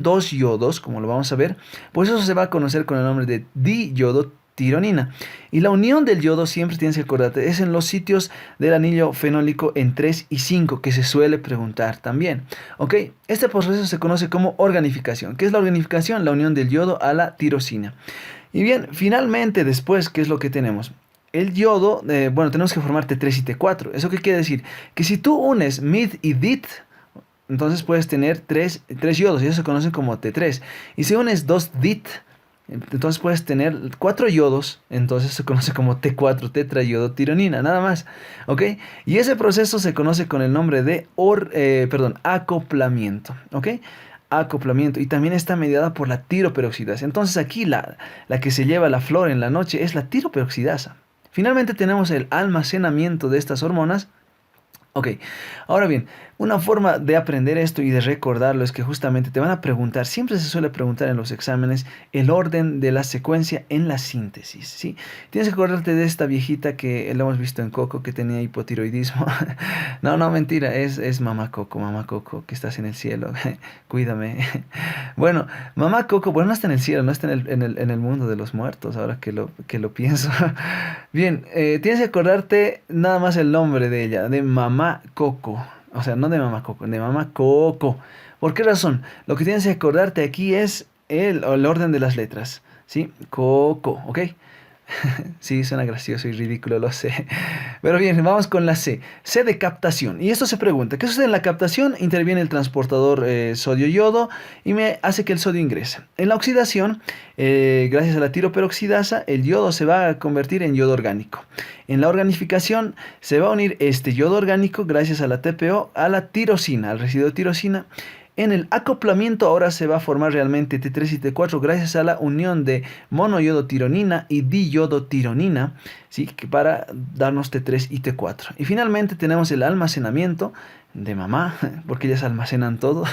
dos yodos, como lo vamos a ver, pues eso se va a conocer con el nombre de diyodotironina. Y la unión del yodo, siempre tienes que acordarte, es en los sitios del anillo fenólico en 3 y 5, que se suele preguntar también. ¿Ok? Este proceso se conoce como organificación. ¿Qué es la organificación? La unión del yodo a la tirosina. Y bien, finalmente después, ¿qué es lo que tenemos? El yodo, bueno, tenemos que formar T3 y T4. ¿Eso qué quiere decir? Que si tú unes mid y dit, entonces puedes tener tres yodos y eso se conocen como T3. Y si unes dos DIT, entonces puedes tener 4 yodos, entonces se conoce como T4, tetrayodotironina, nada más. ¿Ok? Y ese proceso se conoce con el nombre de acoplamiento. ¿Ok? Acoplamiento. Y también está mediada por la tiroperoxidasa. Entonces aquí la que se lleva la flor en la noche es la tiroperoxidasa. Finalmente tenemos el almacenamiento de estas hormonas. Ok, ahora bien, una forma de aprender esto y de recordarlo es que justamente te van a preguntar, siempre se suele preguntar en los exámenes, el orden de la secuencia en la síntesis, ¿sí? Tienes que acordarte de esta viejita que lo hemos visto en Coco, que tenía hipotiroidismo. No, no, mentira, es mamá Coco, que estás en el cielo, cuídame. Bueno, mamá Coco, bueno, no está en el cielo, no está en el mundo de los muertos, ahora que lo pienso. Bien, tienes que acordarte nada más el nombre de ella, de Mamá Coco. O sea, no de Mamá Coco, de Mamá Coco. ¿Por qué razón? Lo que tienes que acordarte aquí es el orden de las letras. ¿Sí? Coco, ¿ok? Sí, suena gracioso y ridículo, lo sé. Pero bien, vamos con la C. C de captación. Y esto se pregunta, ¿qué sucede en la captación? Interviene el transportador sodio-yodo y me hace que el sodio ingrese. En la oxidación, gracias a la tiroperoxidasa, el yodo se va a convertir en yodo orgánico. En la organificación, se va a unir este yodo orgánico, gracias a la TPO, a la tirosina, al residuo de tirosina. En el acoplamiento ahora se va a formar realmente T3 y T4 gracias a la unión de monoyodotironina y diyodotironina, ¿sí? Que para darnos T3 y T4. Y finalmente tenemos el almacenamiento de mamá, porque ellas almacenan todo.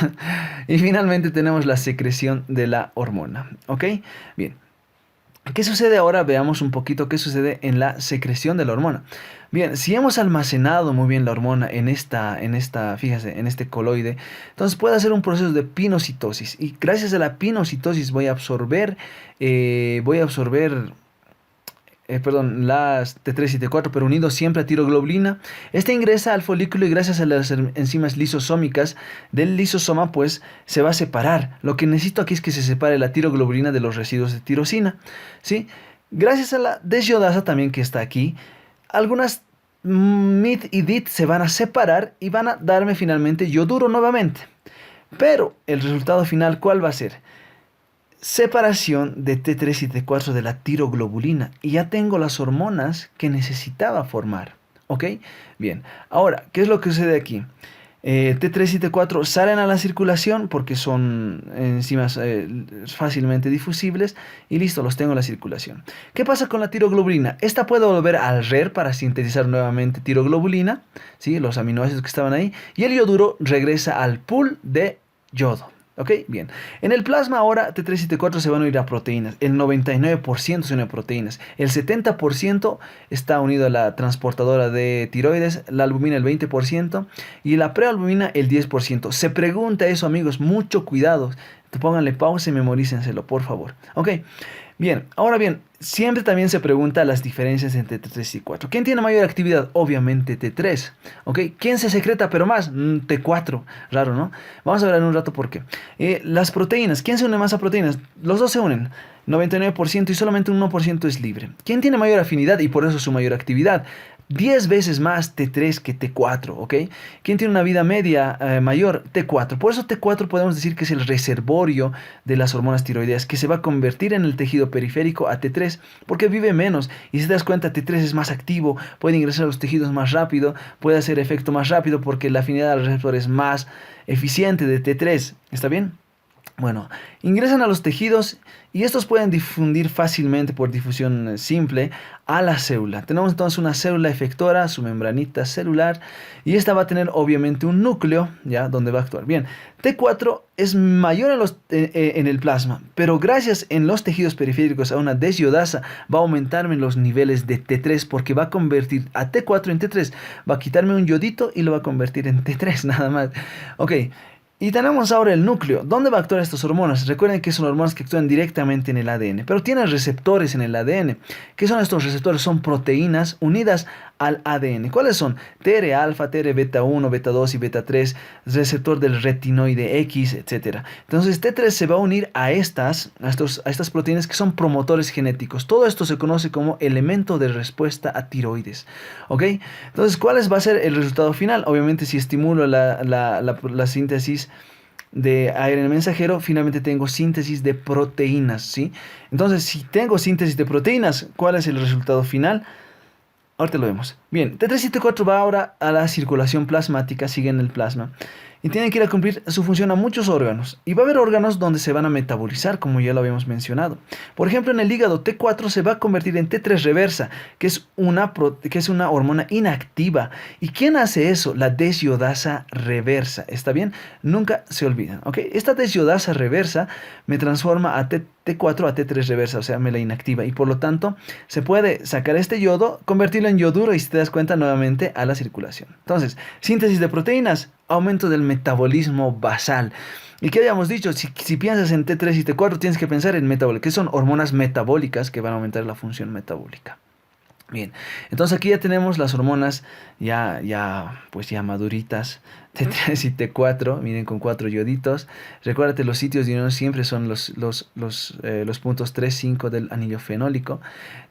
Y finalmente tenemos la secreción de la hormona. ¿Ok? Bien. ¿Qué sucede ahora? Veamos un poquito qué sucede en la secreción de la hormona. Bien, si hemos almacenado muy bien la hormona fíjese, en este coloide, entonces puede hacer un proceso de pinocitosis. Y gracias a la pinocitosis perdón, las T3 y T4, pero unido siempre a tiroglobulina. Esta ingresa al folículo y gracias a las enzimas lisosómicas del lisosoma, pues se va a separar. Lo que necesito aquí es que se separe la tiroglobulina de los residuos de tirosina, ¿sí? Gracias a la desiodasa también que está aquí, algunas MIT y DIT se van a separar y van a darme finalmente yoduro nuevamente. Pero el resultado final, ¿cuál va a ser? Separación de T3 y T4 de la tiroglobulina. Y ya tengo las hormonas que necesitaba formar. ¿Ok? Bien. Ahora, ¿qué es lo que sucede aquí? T3 y T4 salen a la circulación porque son enzimas fácilmente difusibles y listo, los tengo en la circulación. ¿Qué pasa con la tiroglobulina? Esta puede volver al RER para sintetizar nuevamente tiroglobulina, ¿sí? Los aminoácidos que estaban ahí, y el yoduro regresa al pool de yodo. ¿Ok? Bien. En el plasma ahora T3 y T4 se van a unir a proteínas. El 99% se une a proteínas. El 70% está unido a la transportadora de tiroides. La albumina el 20% y la prealbumina el 10%. Se pregunta eso, amigos. Mucho cuidado. Pónganle pausa y memorícenselo, por favor. ¿Ok? Bien, ahora bien, siempre también se pregunta las diferencias entre T3 y T4. ¿Quién tiene mayor actividad? Obviamente T3. ¿Ok? ¿Quién se secreta pero más? T4. Raro, ¿no? Vamos a ver en un rato por qué. Las proteínas. ¿Quién se une más a proteínas? Los dos se unen. 99% y solamente un 1% es libre. ¿Quién tiene mayor afinidad y por eso su mayor actividad? 10 veces más T3 que T4, ¿ok? ¿Quién tiene una vida media mayor? T4. Por eso T4 podemos decir que es el reservorio de las hormonas tiroideas, que se va a convertir en el tejido periférico a T3, porque vive menos. Y si te das cuenta, T3 es más activo, puede ingresar a los tejidos más rápido, puede hacer efecto más rápido, porque la afinidad al receptor es más eficiente de T3. ¿Está bien? Bueno, ingresan a los tejidos y estos pueden difundir fácilmente por difusión simple a la célula. Tenemos entonces una célula efectora, su membranita celular, y esta va a tener obviamente un núcleo, ¿ya? Donde va a actuar. Bien, T4 es mayor en el plasma, pero gracias en los tejidos periféricos a una desiodasa va a aumentarme los niveles de T3 porque va a convertir a T4 en T3. Va a quitarme un yodito y lo va a convertir en T3 nada más. Ok. Y tenemos ahora el núcleo. ¿Dónde va a actuar estas hormonas? Recuerden que son hormonas que actúan directamente en el ADN, pero tienen receptores en el ADN. ¿Qué son estos receptores? Son proteínas unidas al ADN. ¿Cuáles son? TR-alfa, TR-beta 1, beta 2 y beta 3, receptor del retinoide X, etc. Entonces T3 se va a unir a estas proteínas que son promotores genéticos. Todo esto se conoce como elemento de respuesta a tiroides. ¿Ok? Entonces, ¿cuál va a ser el resultado final? Obviamente, si estimulo la síntesis de ARN mensajero, finalmente tengo síntesis de proteínas, ¿sí? Entonces, si tengo síntesis de proteínas, ¿cuál es el resultado final? Ahorita lo vemos. Bien, T3 y T4 va ahora a la circulación plasmática, sigue en el plasma. Y tiene que ir a cumplir su función a muchos órganos. Y va a haber órganos donde se van a metabolizar, como ya lo habíamos mencionado. Por ejemplo, en el hígado, T4 se va a convertir en T3 reversa, que es una hormona inactiva. ¿Y quién hace eso? La desiodasa reversa. ¿Está bien? Nunca se olviden. ¿Ok? Esta desiodasa reversa me transforma a T4 a T3 reversa, o sea, me la inactiva. Y por lo tanto, se puede sacar este yodo, convertirlo en yoduro y, si te das cuenta, nuevamente a la circulación. Entonces, síntesis de proteínas, aumento del metabolismo basal. ¿Y qué habíamos dicho? Si piensas en T3 y T4, tienes que pensar en metabólicas, que son hormonas metabólicas que van a aumentar la función metabólica. Bien, entonces aquí ya tenemos las hormonas pues ya maduritas, T3 y T4, miren, con 4 yoditos. Recuérdate, los sitios de unión siempre son los puntos 3, 5 del anillo fenólico,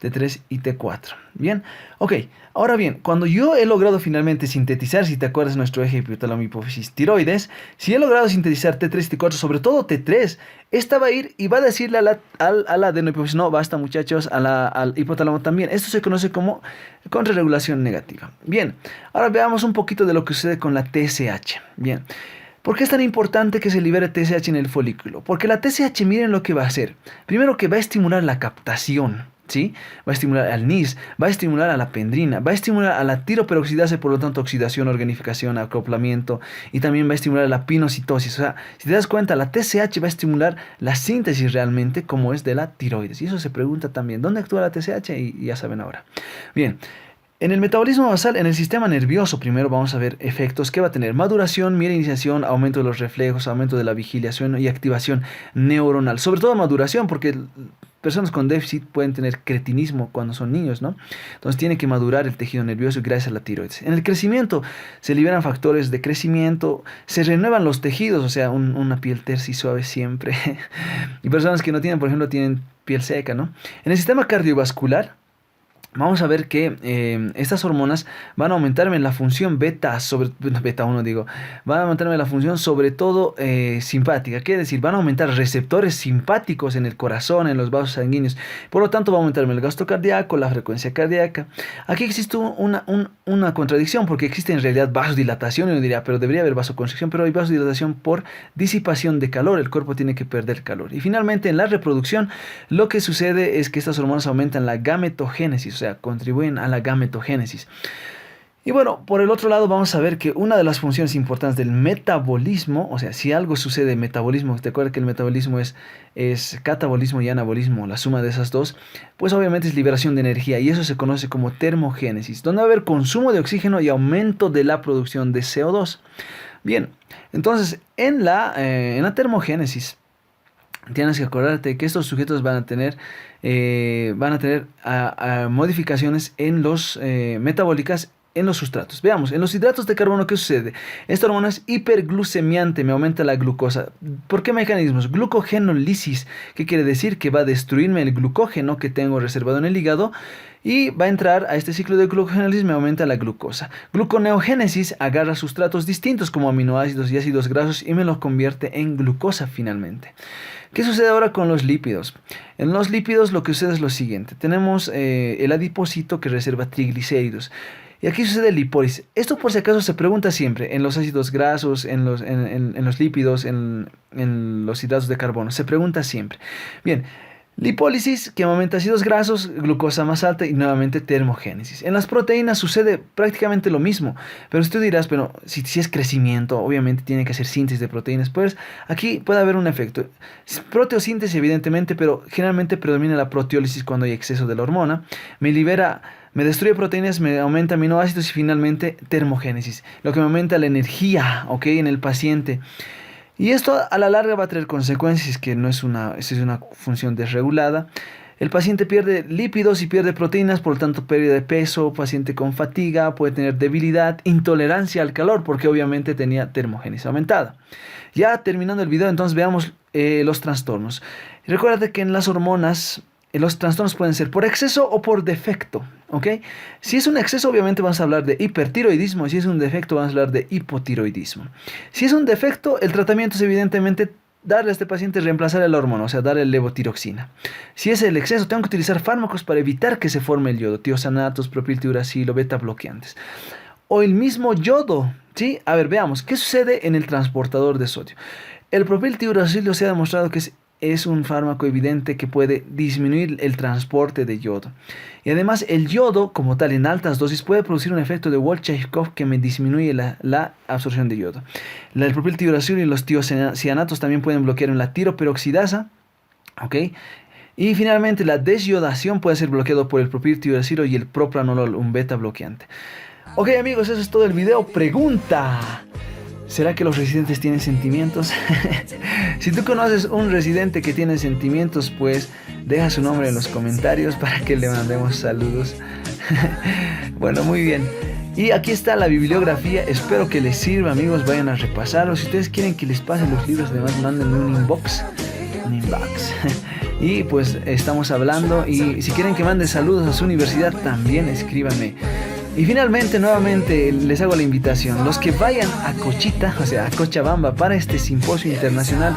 T3 y T4. Bien, ok, ahora bien, cuando yo he logrado finalmente sintetizar, si te acuerdas, nuestro eje hipotálamo, hipófisis, tiroides, si he logrado sintetizar T3 y T4, sobre todo T3, esta va a ir y va a decirle al adenohipófisis, no, basta muchachos, al hipotálamo también. Esto se conoce como contrarregulación negativa. Bien, ahora veamos un poquito de lo que sucede con la TSH. Bien, ¿por qué es tan importante que se libere TSH en el folículo? Porque la TSH, miren lo que va a hacer. Primero, que va a estimular la captación, ¿sí? Va a estimular al NIS, va a estimular a la pendrina, va a estimular a la tiroperoxidasa, por lo tanto oxidación, organificación, acoplamiento, y también va a estimular la pinocitosis. O sea, si te das cuenta, la TSH va a estimular la síntesis realmente, como es de la tiroides. Y eso se pregunta también, ¿dónde actúa la TSH? Y ya saben ahora. Bien. En el metabolismo basal, en el sistema nervioso, primero vamos a ver efectos que va a tener: maduración, mielinización, aumento de los reflejos, aumento de la vigiliación y activación neuronal. Sobre todo maduración, porque personas con déficit pueden tener cretinismo cuando son niños, ¿no? Entonces tiene que madurar el tejido nervioso gracias a la tiroides. En el crecimiento se liberan factores de crecimiento, se renuevan los tejidos, o sea, una piel tersa y suave siempre. Y personas que no tienen, por ejemplo, tienen piel seca, ¿no? En el sistema cardiovascular, vamos a ver que estas hormonas van a aumentarme en la función beta 1, van a aumentarme la función sobre todo simpática. Quiere decir, van a aumentar receptores simpáticos en el corazón, en los vasos sanguíneos. Por lo tanto, va a aumentarme el gasto cardíaco, la frecuencia cardíaca. Aquí existe una contradicción, porque existe en realidad vasodilatación. Y uno diría, pero debería haber vasoconstricción, pero hay vasodilatación por disipación de calor. El cuerpo tiene que perder calor. Y finalmente, en la reproducción, lo que sucede es que estas hormonas aumentan la gametogénesis, o sea, contribuyen a la gametogénesis. Y bueno, por el otro lado vamos a ver que una de las funciones importantes del metabolismo, o sea, si algo sucede en metabolismo, te acuerdas que el metabolismo es catabolismo y anabolismo, la suma de esas dos, pues obviamente es liberación de energía, y eso se conoce como termogénesis, donde va a haber consumo de oxígeno y aumento de la producción de CO2. Bien, entonces en la termogénesis, tienes que acordarte que estos sujetos van a tener modificaciones en los metabólicas en los sustratos. Veamos, en los hidratos de carbono, ¿qué sucede? Esta hormona es hiperglucemiante, me aumenta la glucosa. ¿Por qué mecanismos? Glucogenólisis, que quiere decir que va a destruirme el glucógeno que tengo reservado en el hígado, y va a entrar a este ciclo de glucogenólisis, me aumenta la glucosa. Gluconeogénesis agarra sustratos distintos como aminoácidos y ácidos grasos y me los convierte en glucosa finalmente. ¿Qué sucede ahora con los lípidos? En los lípidos lo que sucede es lo siguiente. Tenemos el adipocito que reserva triglicéridos. Y aquí sucede lipólisis. Esto, por si acaso, se pregunta siempre en los ácidos grasos, en los lípidos, en los hidratos de carbono. Se pregunta siempre. Bien, lipólisis que aumenta ácidos grasos, glucosa más alta y nuevamente termogénesis. En las proteínas sucede prácticamente lo mismo. Pero si tú dirás, pero si es crecimiento, obviamente tiene que hacer síntesis de proteínas. Pues aquí puede haber un efecto. Proteosíntesis, evidentemente, pero generalmente predomina la proteólisis cuando hay exceso de la hormona. Me destruye proteínas, me aumenta aminoácidos y finalmente termogénesis, lo que me aumenta la energía, ¿ok? En el paciente. Y esto a la larga va a traer consecuencias que no es es una función desregulada. El paciente pierde lípidos y pierde proteínas, por lo tanto pérdida de peso, paciente con fatiga, puede tener debilidad, intolerancia al calor, porque obviamente tenía termogénesis aumentada. Ya terminando el video, entonces veamos los trastornos. Recuerda que en las hormonas, los trastornos pueden ser por exceso o por defecto, ¿ok? Si es un exceso, obviamente vamos a hablar de hipertiroidismo, si es un defecto, vamos a hablar de hipotiroidismo. Si es un defecto, el tratamiento es evidentemente darle a este paciente reemplazar la hormona, o sea, darle levotiroxina. Si es el exceso, tengo que utilizar fármacos para evitar que se forme el yodo, tiosanatos, propiltiuracilo, beta bloqueantes. O el mismo yodo, ¿sí? A ver, veamos, ¿qué sucede en el transportador de sodio? El propiltiuracilo se ha demostrado que es un fármaco evidente que puede disminuir el transporte de yodo. Y además el yodo, como tal, en altas dosis puede producir un efecto de Wolff-Chaikoff que me disminuye la absorción de yodo. El propiltiuracilo y los tiocianatos también pueden bloquear la tiroperoxidasa, ¿ok? Y finalmente la desyodación puede ser bloqueado por el propiltiuracilo y el propranolol, un beta bloqueante. Ok amigos, eso es todo el video. Pregunta: ¿será que los residentes tienen sentimientos? Si tú conoces un residente que tiene sentimientos, pues deja su nombre en los comentarios para que le mandemos saludos. Bueno, muy bien. Y aquí está la bibliografía. Espero que les sirva, amigos. Vayan a repasarlo. Si ustedes quieren que les pase los libros, además mándenme un inbox. Y pues estamos hablando. Y si quieren que mande saludos a su universidad, también escríbanme. Y finalmente, nuevamente, les hago la invitación. Los que vayan a Cochita, o sea, a Cochabamba, para este simposio internacional,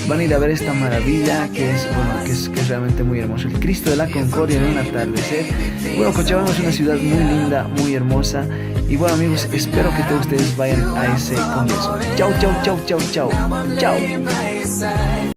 van a ir a ver esta maravilla que es realmente muy hermoso. El Cristo de la Concordia en un atardecer. Bueno, Cochabamba es una ciudad muy linda, muy hermosa. Y bueno, amigos, espero que todos ustedes vayan a ese congreso. Chau, chau, chau, chau, chau. Chau.